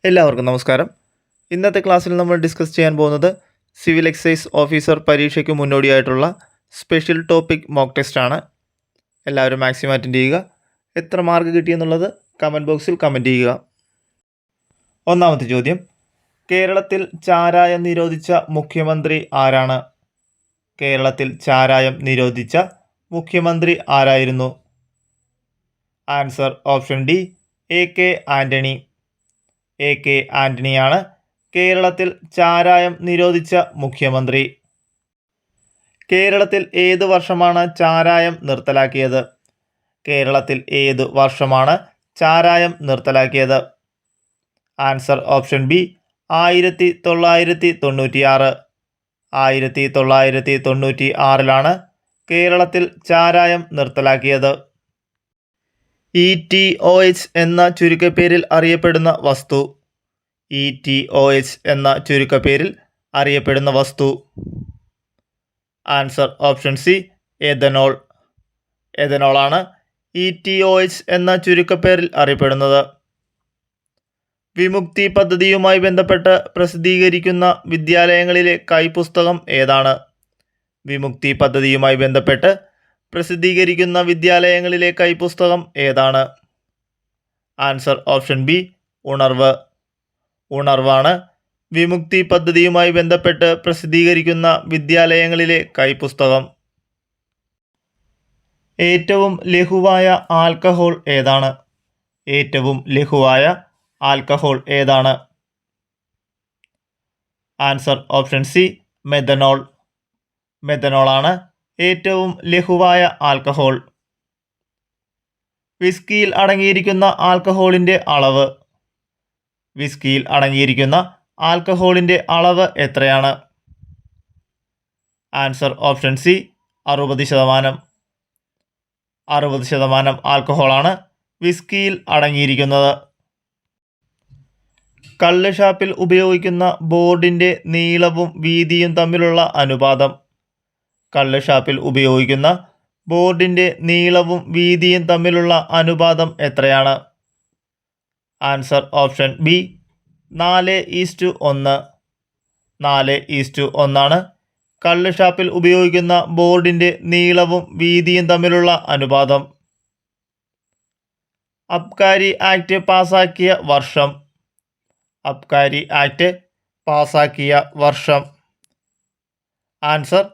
എല്ലാവർക്കും നമസ്കാരം. ഇന്നത്തെ ക്ലാസ്സിൽ നമ്മൾ ഡിസ്കസ് ചെയ്യാൻ പോകുന്നത് സിവിൽ എക്സൈസ് ഓഫീസർ പരീക്ഷയ്ക്ക് മുന്നോടിയായിട്ടുള്ള സ്പെഷ്യൽ ടോപ്പിക് മോക്ക് ടെസ്റ്റാണ്. എല്ലാവരും മാക്സിമം അറ്റൻഡ് ചെയ്യുക. എത്ര മാർക്ക് കിട്ടിയെന്നുള്ളത് കമൻറ്റ് ബോക്സിൽ കമൻറ്റ് ചെയ്യുക. ഒന്നാമത്തെ ചോദ്യം, കേരളത്തിൽ ചാരായം നിരോധിച്ച മുഖ്യമന്ത്രി ആരാണ്? കേരളത്തിൽ ചാരായം നിരോധിച്ച മുഖ്യമന്ത്രി ആരായിരുന്നു? Answer option D, A K. Antony. A K. ആൻ്റണിയാണ് കേരളത്തിൽ ചാരായം നിരോധിച്ച മുഖ്യമന്ത്രി. കേരളത്തിൽ ഏത് വർഷമാണ് ചാരായം നിർത്തലാക്കിയത്? കേരളത്തിൽ ഏത് വർഷമാണ് ചാരായം നിർത്തലാക്കിയത്? Answer option B, 1996. 1996 കേരളത്തിൽ ചാരായം നിർത്തലാക്കിയത്. ETOH എന്ന ചുരുക്കപ്പേരിൽ അറിയപ്പെടുന്ന വസ്തു. ETOH എന്ന ചുരുക്കപ്പേരിൽ അറിയപ്പെടുന്ന വസ്തു. Answer option C, ethanol. എഥനോളാണ് ETOH എന്ന ചുരുക്കപ്പേരിൽ അറിയപ്പെടുന്നത്. വിമുക്തി പദ്ധതിയുമായി ബന്ധപ്പെട്ട് പ്രസിദ്ധീകരിക്കുന്ന വിദ്യാലയങ്ങളിലെ കൈപ്പുസ്തകം ഏതാണ്? വിമുക്തി പദ്ധതിയുമായി ബന്ധപ്പെട്ട് പ്രസിദ്ധീകരിക്കുന്ന വിദ്യാലയങ്ങളിലെ കൈപ്പുസ്തകം ഏതാണ്? ആൻസർ ഓപ്ഷൻ ബി, ഉണർവ്. ഉണർവാണ് വിമുക്തി പദ്ധതിയുമായി ബന്ധപ്പെട്ട് പ്രസിദ്ധീകരിക്കുന്ന വിദ്യാലയങ്ങളിലെ കൈപ്പുസ്തകം. ഏറ്റവും ലഘുവായ ആൽക്കഹോൾ ഏതാണ്? ഏറ്റവും ലഘുവായ ആൽക്കഹോൾ ഏതാണ്? Answer option C, methanol. മെഥനോളാണ് ഏറ്റവും ലഘുവായ ആൽക്കഹോൾ. വിസ്കിയിൽ അടങ്ങിയിരിക്കുന്ന ആൽക്കഹോളിൻ്റെ അളവ്. വിസ്കിയിൽ അടങ്ങിയിരിക്കുന്ന ആൽക്കഹോളിൻ്റെ അളവ് എത്രയാണ്? Answer option C, 60%. 60% ആൽക്കഹോളാണ് വിസ്കിയിൽ അടങ്ങിയിരിക്കുന്നത്. കള്ള് ഷാപ്പിൽ ഉപയോഗിക്കുന്ന ബോർഡിൻ്റെ നീളവും വീതിയും തമ്മിലുള്ള അനുപാതം. കള്ള് ഷാപ്പിൽ ഉപയോഗിക്കുന്ന ബോർഡിൻ്റെ നീളവും വീതിയും തമ്മിലുള്ള അനുപാതം എത്രയാണ്? Answer option B, 4:1. 4:1 കള്ള് ഷാപ്പിൽ ഉപയോഗിക്കുന്ന ബോർഡിൻ്റെ നീളവും വീതിയും തമ്മിലുള്ള അനുപാതം. അബ്കാരി ആക്ട് പാസാക്കിയ വർഷം. അബ്കാരി ആക്ട് പാസാക്കിയ വർഷം. Answer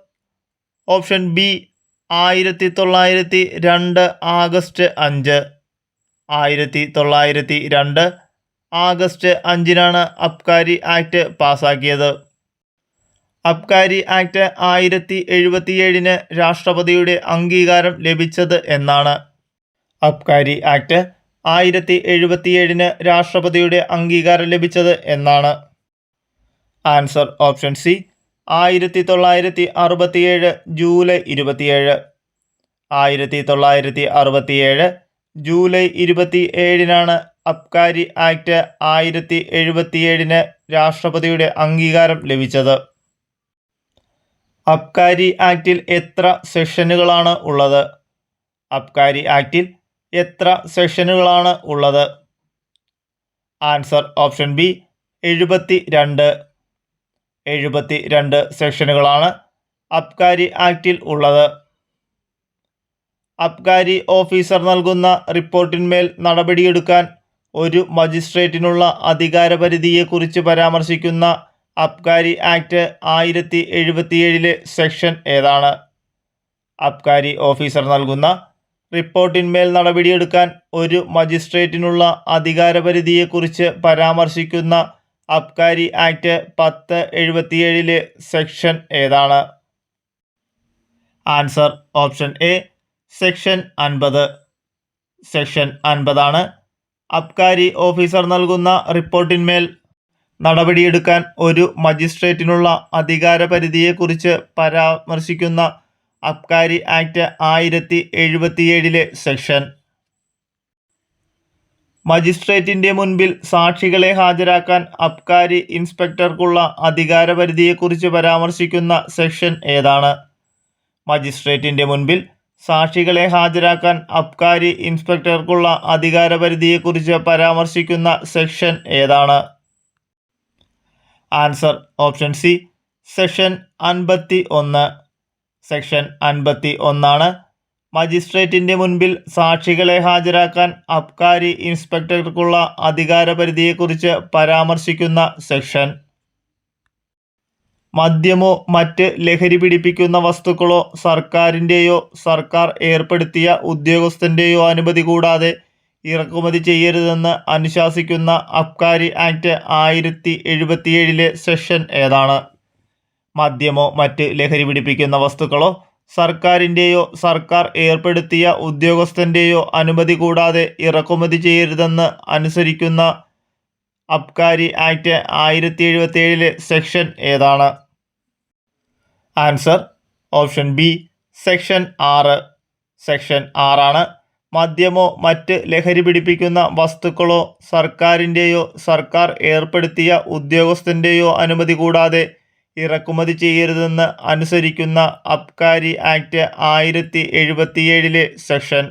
option B, 1902 August 5. 1902 August 5 Abkari act പാസാക്കിയത്. അബ്കാരി ആക്ട് 1077 രാഷ്ട്രപതിയുടെ അംഗീകാരം ലഭിച്ചത് എന്നാണ്? അബ്കാരി ആക്ട് 1077 രാഷ്ട്രപതിയുടെ അംഗീകാരം ലഭിച്ചത് എന്നാണ്? Answer option C, 1967 July 27. 1967 July 27 Abkari act 1077 രാഷ്ട്രപതിയുടെ അംഗീകാരം ലഭിച്ചത്. അബ്കാരി ആക്ടിൽ എത്ര സെക്ഷനുകളാണ് ഉള്ളത്? അബ്കാരി ആക്ടിൽ എത്ര സെക്ഷനുകളാണ് ഉള്ളത്? Answer option B, 72. 72 സെക്ഷനുകളാണ് അബ്കാരി ആക്ടിൽ ഉള്ളത്. അബ്കാരി ഓഫീസർ നൽകുന്ന റിപ്പോർട്ടിന്മേൽ നടപടിയെടുക്കാൻ ഒരു മജിസ്ട്രേറ്റിനുള്ള അധികാരപരിധിയെക്കുറിച്ച് പരാമർശിക്കുന്ന അബ്കാരി ആക്ട് 1077 സെക്ഷൻ ഏതാണ്? അബ്കാരി ഓഫീസർ നൽകുന്ന റിപ്പോർട്ടിന്മേൽ നടപടിയെടുക്കാൻ ഒരു മജിസ്ട്രേറ്റിനുള്ള അധികാരപരിധിയെക്കുറിച്ച് പരാമർശിക്കുന്ന അബ്കാരി ആക്ട് 1077 സെക്ഷൻ ഏതാണ്? Answer option A, section 50. Section 50 Abkari officer നൽകുന്ന റിപ്പോർട്ടിന്മേൽ നടപടിയെടുക്കാൻ ഒരു മജിസ്ട്രേറ്റിനുള്ള അധികാരപരിധിയെക്കുറിച്ച് പരാമർശിക്കുന്ന അബ്കാരി ആക്ട് 1077 സെക്ഷൻ. മജിസ്ട്രേറ്റിൻ്റെ മുൻപിൽ സാക്ഷികളെ ഹാജരാക്കാൻ അബ്കാരി ഇൻസ്പെക്ടർക്കുള്ള അധികാരപരിധിയെക്കുറിച്ച് പരാമർശിക്കുന്ന സെക്ഷൻ ഏതാണ്? മജിസ്ട്രേറ്റിൻ്റെ മുൻപിൽ സാക്ഷികളെ ഹാജരാക്കാൻ അബ്കാരി ഇൻസ്പെക്ടർക്കുള്ള അധികാരപരിധിയെക്കുറിച്ച് പരാമർശിക്കുന്ന സെക്ഷൻ ഏതാണ്? Answer option C section 51. Section 51 മജിസ്ട്രേറ്റിന്റെ മുൻപിൽ സാക്ഷികളെ ഹാജരാക്കാൻ അബ്കാരി ഇൻസ്പെക്ടർക്കുള്ള അധികാരപരിധിയെക്കുറിച്ച് പരാമർശിക്കുന്ന സെക്ഷൻ. മദ്യമോ മറ്റ് ലഹരി പിടിപ്പിക്കുന്ന വസ്തുക്കളോ സർക്കാരിൻ്റെയോ സർക്കാർ ഏർപ്പെടുത്തിയ ഉദ്യോഗസ്ഥൻ്റെയോ അനുമതി കൂടാതെ ഇറക്കുമതി ചെയ്യരുതെന്ന് അനുശാസിക്കുന്ന അബ്കാരി ആക്ട് 1077 സെക്ഷൻ ഏതാണ്? മദ്യമോ മറ്റ് ലഹരി പിടിപ്പിക്കുന്ന വസ്തുക്കളോ സർക്കാരിൻ്റെയോ സർക്കാർ ഏർപ്പെടുത്തിയ ഉദ്യോഗസ്ഥൻ്റെയോ അനുമതി കൂടാതെ ഇറക്കുമതി ചെയ്യരുതെന്ന് അനുസരിക്കുന്ന അബ്കാരി ആക്ട് 1077 സെക്ഷൻ ഏതാണ്? Answer option B section 6. Section 6 മദ്യമോ മറ്റ് ലഹരി പിടിപ്പിക്കുന്ന വസ്തുക്കളോ സർക്കാരിൻ്റെയോ സർക്കാർ ഏർപ്പെടുത്തിയ ഉദ്യോഗസ്ഥൻ്റെയോ അനുമതി കൂടാതെ ഇറക്കുമതി ചെയ്യരുതെന്ന് അനുസരിക്കുന്ന അബ്കാരി ആക്ട് 1077 സെക്ഷൻ.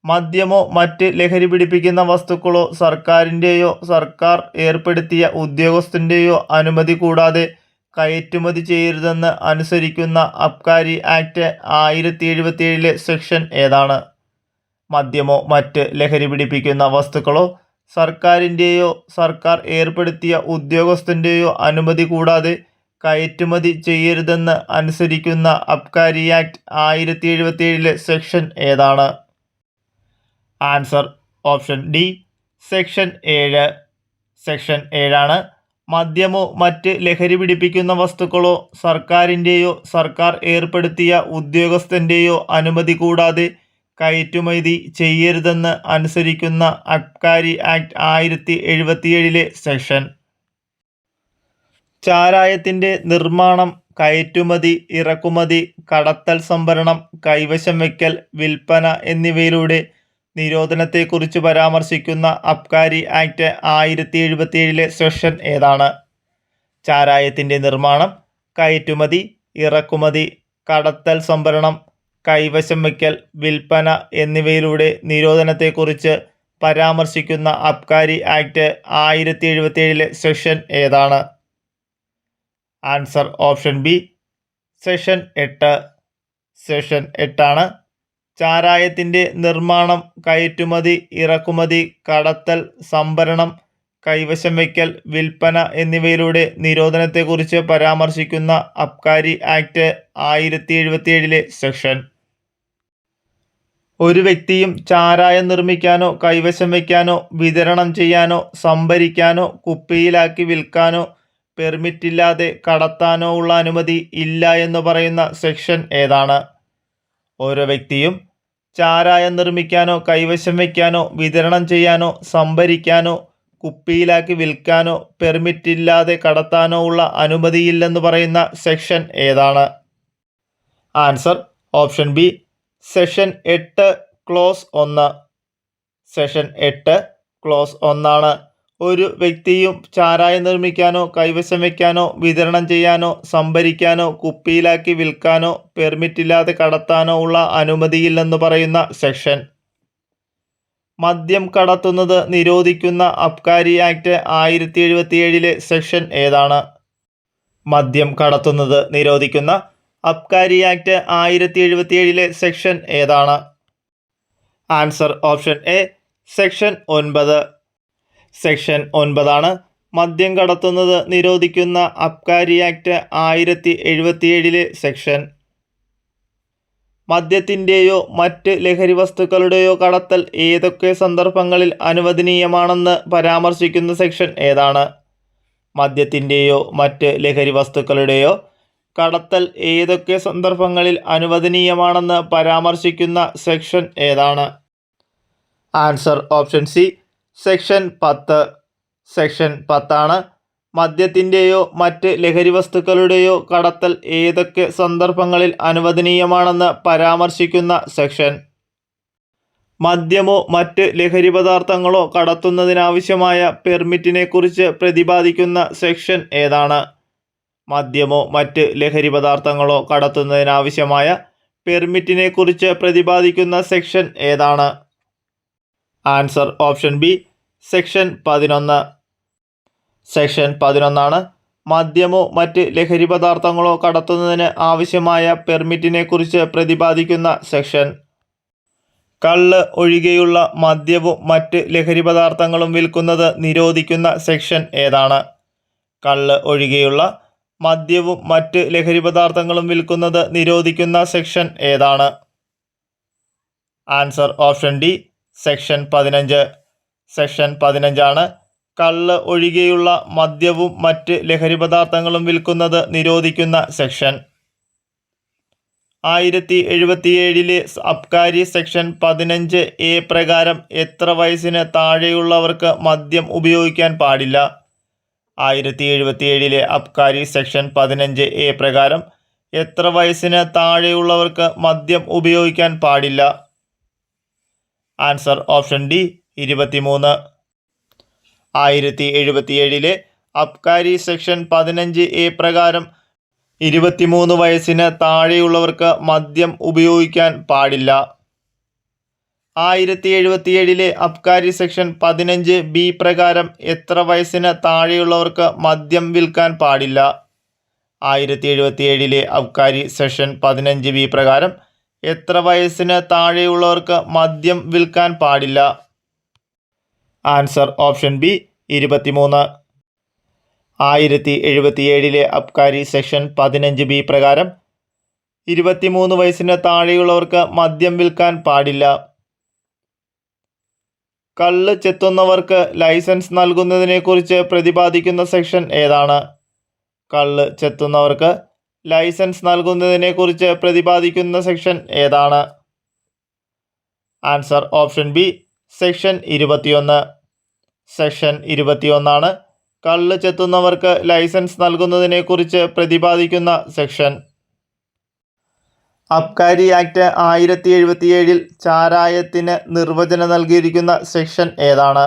മദ്യമോ മറ്റ് ലഹരി പിടിപ്പിക്കുന്ന വസ്തുക്കളോ സർക്കാരിൻ്റെയോ സർക്കാർ ഏർപ്പെടുത്തിയ ഉദ്യോഗസ്ഥൻ്റെയോ അനുമതി കൂടാതെ കയറ്റുമതി ചെയ്യരുതെന്ന് അനുസരിക്കുന്ന അബ്കാരി ആക്ട് 1077 സെക്ഷൻ ഏതാണ്? മദ്യമോ മറ്റ് ലഹരി പിടിപ്പിക്കുന്ന വസ്തുക്കളോ സർക്കാരിൻ്റെയോ സർക്കാർ ഏർപ്പെടുത്തിയ ഉദ്യോഗസ്ഥൻ്റെയോ അനുമതി കൂടാതെ കയറ്റുമതി ചെയ്യരുതെന്ന് അനുസരിക്കുന്ന അബ്കാരി ആക്ട് 1077 സെക്ഷൻ ഏതാണ്? Answer option D section 7. Section 7 മദ്യമോ മറ്റ് ലഹരി പിടിപ്പിക്കുന്ന വസ്തുക്കളോ സർക്കാരിൻ്റെയോ സർക്കാർ ഏർപ്പെടുത്തിയ ഉദ്യോഗസ്ഥൻ്റെയോ അനുമതി കൂടാതെ കയറ്റുമതി ചെയ്യരുതെന്ന് അനുസരിക്കുന്ന അബ്കാരി ആക്ട് 1077 സെക്ഷൻ. ചാരായത്തിൻ്റെ നിർമ്മാണം, കയറ്റുമതി, ഇറക്കുമതി, കടത്തൽ, സംഭരണം, കൈവശം വയ്ക്കൽ, വിൽപ്പന എന്നിവയിലൂടെ നിരോധനത്തെക്കുറിച്ച് പരാമർശിക്കുന്ന അബ്കാരി ആക്ട് 1077 സെക്ഷൻ ഏതാണ്? ചാരായത്തിൻ്റെ നിർമ്മാണം, കയറ്റുമതി, ഇറക്കുമതി, കടത്തൽ, സംഭരണം, കൈവശം വയ്ക്കൽ, വിൽപ്പന എന്നിവയിലൂടെ നിരോധനത്തെക്കുറിച്ച് പരാമർശിക്കുന്ന അബ്കാരി ആക്ട് 1077 സെക്ഷൻ ഏതാണ്? Answer option B section 8. Section 8 ചാരായത്തിൻ്റെ നിർമ്മാണം, കയറ്റുമതി, ഇറക്കുമതി, കടത്തൽ, സംഭരണം, കൈവശം വയ്ക്കൽ, വിൽപ്പന എന്നിവയിലൂടെ നിരോധനത്തെക്കുറിച്ച് പരാമർശിക്കുന്ന അബ്കാരി ആക്ട് 1077 സെക്ഷൻ. ഒരു വ്യക്തിയും ചാരായം നിർമ്മിക്കാനോ കൈവശം വയ്ക്കാനോ വിതരണം ചെയ്യാനോ സംഭരിക്കാനോ കുപ്പിയിലാക്കി വിൽക്കാനോ പെർമിറ്റില്ലാതെ കടത്താനോ ഉള്ള അനുമതി ഇല്ല എന്ന് പറയുന്ന സെക്ഷൻ ഏതാണ്? ഓരോ വ്യക്തിയും ചാരായം നിർമ്മിക്കാനോ കൈവശം വയ്ക്കാനോ വിതരണം ചെയ്യാനോ സംഭരിക്കാനോ കുപ്പിയിലാക്കി വിൽക്കാനോ പെർമിറ്റില്ലാതെ കടത്താനോ ഉള്ള അനുമതിയില്ലെന്ന് പറയുന്ന സെക്ഷൻ ഏതാണ്? Answer option B section 8 close 1. Section 8 close 1 ഒരു വ്യക്തിയും ചാരായം നിർമ്മിക്കാനോ കൈവശം വയ്ക്കാനോ വിതരണം ചെയ്യാനോ സംഭരിക്കാനോ കുപ്പിയിലാക്കി വിൽക്കാനോ പെർമിറ്റില്ലാതെ കടത്താനോ ഉള്ള അനുമതിയില്ലെന്ന് പറയുന്ന സെക്ഷൻ. മദ്യം കടത്തുന്നത് നിരോധിക്കുന്ന അബ്കാരി ആക്ട് 1077 സെക്ഷൻ ഏതാണ്? മദ്യം കടത്തുന്നത് നിരോധിക്കുന്ന അബ്കാരി ആക്ട് 1077 സെക്ഷൻ ഏതാണ്? Answer option A section 9. Section 9 മദ്യം കടത്തുന്നത് നിരോധിക്കുന്ന അബ്കാരി ആക്ട് 1077 സെക്ഷൻ. മദ്യത്തിൻ്റെയോ മറ്റ് ലഹരി വസ്തുക്കളുടെയോ കടത്തൽ ഏതൊക്കെ സന്ദർഭങ്ങളിൽ അനുവദനീയമാണെന്ന് പരാമർശിക്കുന്ന സെക്ഷൻ ഏതാണ്? മദ്യത്തിൻ്റെയോ മറ്റ് ലഹരി വസ്തുക്കളുടെയോ കടത്തൽ ഏതൊക്കെ സന്ദർഭങ്ങളിൽ അനുവദനീയമാണെന്ന് പരാമർശിക്കുന്ന സെക്ഷൻ ഏതാണ്? Answer option C section 10. Section 10 മദ്യത്തിൻ്റെയോ മറ്റ് ലഹരി വസ്തുക്കളുടെയോ കടത്തൽ ഏതൊക്കെ സന്ദർഭങ്ങളിൽ അനുവദനീയമാണെന്ന് പരാമർശിക്കുന്ന സെക്ഷൻ. മദ്യമോ മറ്റ് ലഹരി പദാർത്ഥങ്ങളോ കടത്തുന്നതിനാവശ്യമായ പെർമിറ്റിനെക്കുറിച്ച് പ്രതിപാദിക്കുന്ന സെക്ഷൻ ഏതാണ്? മദ്യമോ മറ്റ് ലഹരി പദാർത്ഥങ്ങളോ കടത്തുന്നതിനാവശ്യമായ പെർമിറ്റിനെക്കുറിച്ച് പ്രതിപാദിക്കുന്ന സെക്ഷൻ ഏതാണ്? Answer option B section 11. Section 11 മദ്യമോ മറ്റ് ലഹരി പദാർത്ഥങ്ങളോ കടത്തുന്നതിന് ആവശ്യമായ പെർമിറ്റിനെക്കുറിച്ച് പ്രതിപാദിക്കുന്ന സെക്ഷൻ. കള്ള് ഒഴികെയുള്ള മദ്യവും മറ്റ് ലഹരി പദാർത്ഥങ്ങളും വിൽക്കുന്നത് നിരോധിക്കുന്ന സെക്ഷൻ ഏതാണ്? കള്ള് ഒഴികെയുള്ള മദ്യവും മറ്റ് ലഹരി പദാർത്ഥങ്ങളും വിൽക്കുന്നത് നിരോധിക്കുന്ന സെക്ഷൻ ഏതാണ്? Answer option D, section 15. Section 15 കള്ള് ഒഴികെയുള്ള മദ്യവും മറ്റ് ലഹരി പദാർത്ഥങ്ങളും വിൽക്കുന്നത് നിരോധിക്കുന്ന സെക്ഷൻ. 1077 അബ്കാരി സെക്ഷൻ 15A പ്രകാരം എത്ര വയസ്സിന് താഴെയുള്ളവർക്ക് മദ്യം ഉപയോഗിക്കാൻ പാടില്ല? 1077 അബ്കാരി സെക്ഷൻ 15A പ്രകാരം എത്ര വയസ്സിന് താഴെയുള്ളവർക്ക് മദ്യം ഉപയോഗിക്കാൻ പാടില്ല? Answer option D, 23. 1077 Abkari section 15A പ്രകാരം 23 വയസ്സിന് താഴെയുള്ളവർക്ക് മദ്യം ഉപയോഗിക്കാൻ പാടില്ല. 1077 അബ്കാരി സെക്ഷൻ 15B പ്രകാരം എത്ര വയസ്സിന് താഴെയുള്ളവർക്ക് മദ്യം വിൽക്കാൻ പാടില്ല? 1077 അബ്കാരി സെക്ഷൻ 15B പ്രകാരം എത്ര വയസ്സിന് താഴെയുള്ളവർക്ക് മദ്യം വിൽക്കാൻ പാടില്ല? Answer option B, 23. 1077 Abkari section 15B പ്രകാരം 23 വയസ്സിന് താഴെയുള്ളവർക്ക് മദ്യം വിൽക്കാൻ പാടില്ല. കള്ള് ചെത്തുന്നവർക്ക് ലൈസൻസ് നൽകുന്നതിനെക്കുറിച്ച് പ്രതിപാദിക്കുന്ന സെക്ഷൻ ഏതാണ്? കള്ള് ചെത്തുന്നവർക്ക് ലൈസൻസ് നൽകുന്നതിനെക്കുറിച്ച് പ്രതിപാദിക്കുന്ന സെക്ഷൻ ഏതാണ്? Answer option B, section 21. Section 21 കള്ള് ചെത്തുന്നവർക്ക് ലൈസൻസ് നൽകുന്നതിനെക്കുറിച്ച് പ്രതിപാദിക്കുന്ന സെക്ഷൻ. അബ്കാരി ആക്ട് 1077 ചാരായത്തിന് നിർവചനം നൽകിയിരിക്കുന്ന സെക്ഷൻ ഏതാണ്?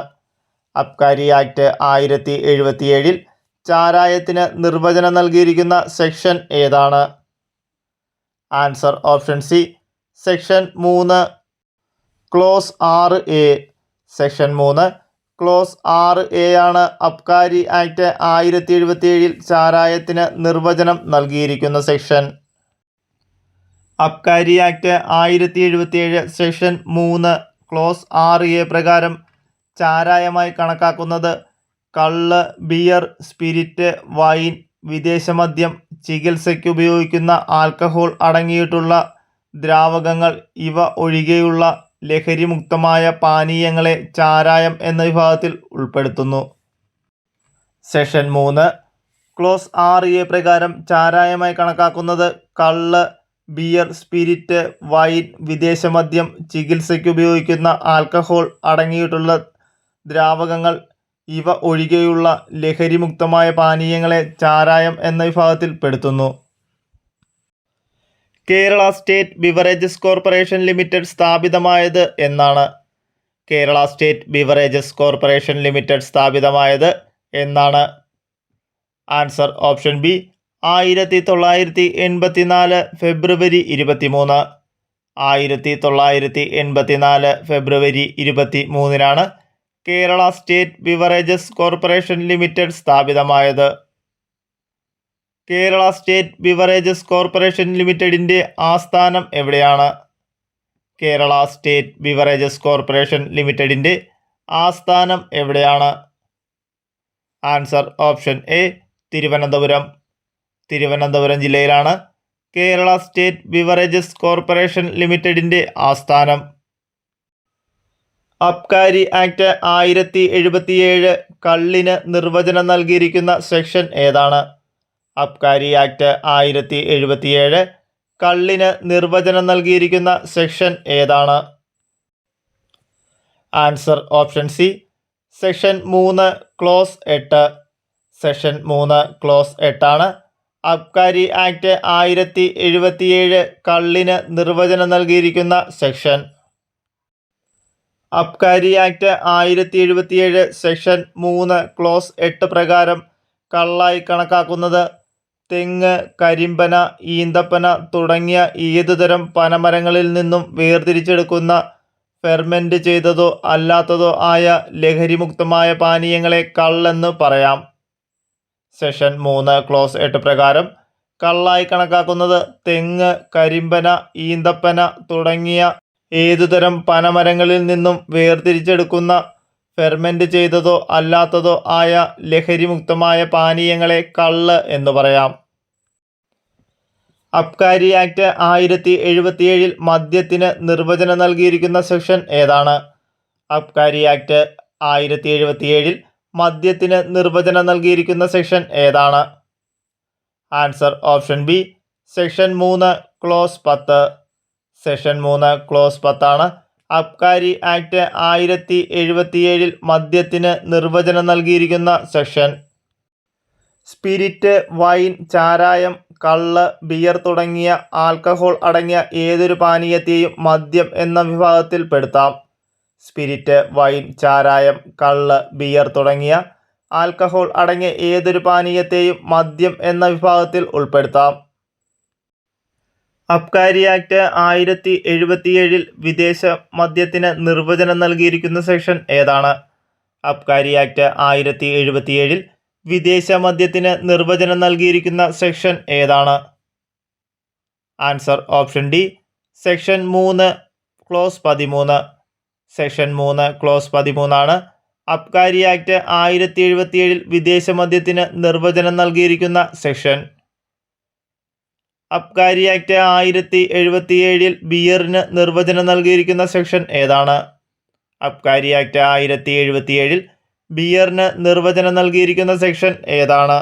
അബ്കാരി ആക്ട് 1077 ചാരായത്തിന് നിർവചനം നൽകിയിരിക്കുന്ന സെക്ഷൻ ഏതാണ്? Answer option C, section 3 clause 6A. Section 3 clause 6A Abkari act 1077 ചാരായത്തിന് നിർവചനം നൽകിയിരിക്കുന്ന section. Abkari act 1077 section 3 clause 6A പ്രകാരം ചാരായമായി കണക്കാക്കുന്നത് കള്ള്, ബിയർ, സ്പിരിറ്റ്, വൈൻ, വിദേശമദ്യം, ചികിത്സയ്ക്ക് ഉപയോഗിക്കുന്ന ആൽക്കഹോൾ അടങ്ങിയിട്ടുള്ള ദ്രാവകങ്ങൾ ഇവ ഒഴികെയുള്ള ലഹരിമുക്തമായ പാനീയങ്ങളെ ചാരായം എന്ന വിഭാഗത്തിൽ ഉൾപ്പെടുത്തുന്നു. സെക്ഷൻ 3 ക്ലോസ് 6A പ്രകാരം ചാരായമായി കണക്കാക്കുന്നത് കള്ള്, ബിയർ, സ്പിരിറ്റ്, വൈൻ, വിദേശമദ്യം, ചികിത്സയ്ക്ക് ഉപയോഗിക്കുന്ന ആൽക്കഹോൾ അടങ്ങിയിട്ടുള്ള ദ്രാവകങ്ങൾ ഇവ ഒഴികെയുള്ള ലഹരിമുക്തമായ പാനീയങ്ങളെ ചാരായം എന്ന വിഭാഗത്തിൽ പെടുത്തുന്നു. Kerala state beverages corporation limited സ്ഥാപിതമായത് എന്നാണ്? Kerala state beverages corporation limited സ്ഥാപിതമായത് എന്നാണ്? Answer option B, 1984 February 23. 1984 February 23 Kerala state beverages corporation limited സ്ഥാപിതമായത്. കേരള സ്റ്റേറ്റ് ബിവറേജസ് കോർപ്പറേഷൻ ലിമിറ്റഡിൻ്റെ ആസ്ഥാനം എവിടെയാണ്? കേരള സ്റ്റേറ്റ് ബിവറേജസ് കോർപ്പറേഷൻ ലിമിറ്റഡിൻ്റെ ആസ്ഥാനം എവിടെയാണ്? Answer option A, Thiruvananthapuram. Thiruvananthapuram ജില്ലയിലാണ് കേരള സ്റ്റേറ്റ് ബിവറേജസ് കോർപ്പറേഷൻ ലിമിറ്റഡിൻ്റെ ആസ്ഥാനം. അബ്കാരി ആക്ട് 1077 കള്ളിന് നിർവചനം നൽകിയിരിക്കുന്ന സെക്ഷൻ ഏതാണ്? അബ്കാരി ആക്ട് 1077 കള്ളിന് നിർവചനം നൽകിയിരിക്കുന്ന സെക്ഷൻ ഏതാണ്? Answer option C, section 3 clause 8. Section 3 clause 8 Abkari act 1077 കള്ളിന് നിർവചനം നൽകിയിരിക്കുന്ന section. Abkari act 1077 section 3 clause 8 പ്രകാരം കള്ളായി കണക്കാക്കുന്നത് തെങ്ങ്, കരിമ്പന, ഈന്തപ്പന തുടങ്ങിയ ഏതുതരം പനമരങ്ങളിൽ നിന്നും വേർതിരിച്ചെടുക്കുന്ന ഫെർമെൻ്റ് ചെയ്തതോ അല്ലാത്തതോ ആയ ലഹരിമുക്തമായ പാനീയങ്ങളെ കള്ളെന്ന് പറയാം. സെക്ഷൻ 3 ക്ലോസ് 8 പ്രകാരം കള്ളായി കണക്കാക്കുന്നത് തെങ്ങ്, കരിമ്പന, ഈന്തപ്പന തുടങ്ങിയ ഏതുതരം പനമരങ്ങളിൽ നിന്നും വേർതിരിച്ചെടുക്കുന്ന ഫെർമെന്റ് ചെയ്തതോ അല്ലാത്തതോ ആയ ലഹരിമുക്തമായ പാനീയങ്ങളെ കള്ള് എന്ന് പറയാം. അബ്കാരി ആക്ട് 1077 മദ്യത്തിന് നിർവചനം നൽകിയിരിക്കുന്ന സെക്ഷൻ ഏതാണ്? അബ്കാരി ആക്ട് 1077 മദ്യത്തിന് നിർവചനം നൽകിയിരിക്കുന്ന സെക്ഷൻ ഏതാണ്? Answer option B, section 3 close 10. Section 3 close 10 ആണ് അബ്കാരി ആക്ട് 1077 മദ്യത്തിന് നിർവചനം നൽകിയിരിക്കുന്ന സെക്ഷൻ. സ്പിരിറ്റ്, വൈൻ, ചാരായം, കള്ള്, ബിയർ തുടങ്ങിയ ആൽക്കഹോൾ അടങ്ങിയ ഏതൊരു പാനീയത്തെയും മദ്യം എന്ന വിഭാഗത്തിൽ പെടുത്താം. സ്പിരിറ്റ്, വൈൻ, ചാരായം, കള്ള്, ബിയർ തുടങ്ങിയ ആൽക്കഹോൾ അടങ്ങിയ ഏതൊരു പാനീയത്തെയും മദ്യം എന്ന വിഭാഗത്തിൽ ഉൾപ്പെടുത്താം. അബ്കാരി ആക്ട് 1077 വിദേശ മദ്യത്തിന് നിർവചനം നൽകിയിരിക്കുന്ന സെക്ഷൻ ഏതാണ്? അബ്കാരി ആക്ട് 1077 വിദേശ മദ്യത്തിന് നിർവചനം നൽകിയിരിക്കുന്ന സെക്ഷൻ ഏതാണ്? Answer option D, section 3 close 13. Section 3 close 13 ആണ് അബ്കാരി ആക്ട് 1077 വിദേശ മദ്യത്തിന് നിർവചനം നൽകിയിരിക്കുന്ന സെക്ഷൻ. അബ്കാരി ആക്ട് 1077 ബിയറിന് നിർവചനം നൽകിയിരിക്കുന്ന സെക്ഷൻ ഏതാണ്? അബ്കാരി ആക്ട് 1077 ബിയറിന് നിർവചനം നൽകിയിരിക്കുന്ന സെക്ഷൻ ഏതാണ്?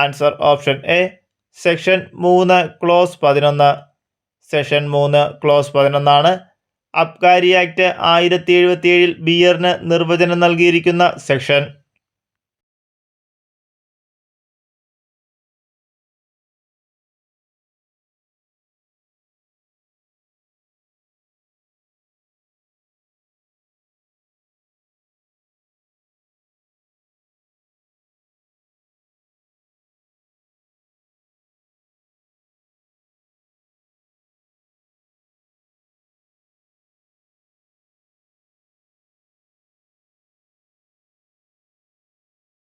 Answer option A, section 3 close 11. Section 3 close 11 ആണ് അബ്കാരി ആക്ട് 1077 ബിയറിന് നിർവചനം നൽകിയിരിക്കുന്ന സെക്ഷൻ.